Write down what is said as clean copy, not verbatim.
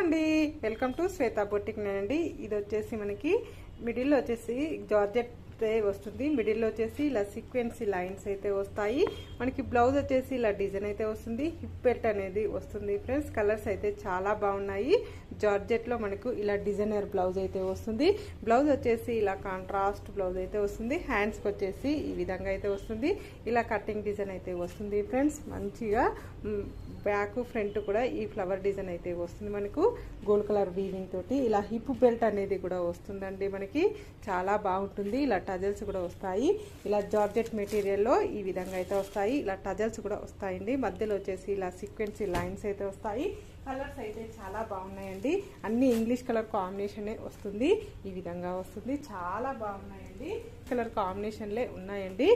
అండి, welcome to Shweta boutique అండి. ఇది వచ్చేసి మనకి మిడిల్ వచ్చేసి జార్జెట్ వస్తుంది. మిడిల్ వచ్చేసి ఇలా సీక్వెన్సీ లైన్స్ అయితే వస్తాయి. మనకి బ్లౌజ్ వచ్చేసి ఇలా డిజైన్ అయితే వస్తుంది. హిప్ బెల్ట్ అనేది వస్తుంది ఫ్రెండ్స్. కలర్స్ అయితే చాలా బాగున్నాయి. జార్జెట్ లో మనకు ఇలా డిజైనర్ బ్లౌజ్ అయితే వస్తుంది. బ్లౌజ్ వచ్చేసి ఇలా కాంట్రాస్ట్ బ్లౌజ్ అయితే వస్తుంది. హ్యాండ్స్కి వచ్చేసి ఈ విధంగా అయితే వస్తుంది. ఇలా కటింగ్ డిజైన్ అయితే వస్తుంది ఫ్రెండ్స్. మంచిగా బ్యాక్ ఫ్రంట్ కూడా ఈ ఫ్లవర్ డిజైన్ అయితే వస్తుంది. మనకు గోల్డ్ కలర్ వీవింగ్ తోటి ఇలా హిప్ బెల్ట్ అనేది కూడా వస్తుందండి. మనకి చాలా బాగుంటుంది. ఇలా టజల్స్ కూడా వస్తాయి. ఇలా జార్జెట్ మెటీరియల్లో ఈ విధంగా అయితే వస్తాయి. ఇలా టజల్స్ కూడా వస్తాయండి. మధ్యలో వచ్చేసి ఇలా సీక్వెన్సీ లైన్స్ అయితే వస్తాయి. కలర్స్ అయితే చాలా బాగున్నాయండి. అన్ని ఇంగ్లీష్ కలర్ కాంబినేషనే వస్తుంది. ఈ విధంగా వస్తుంది. చాలా బాగున్నాయండి. కలర్ కాంబినేషన్లే ఉన్నాయండి.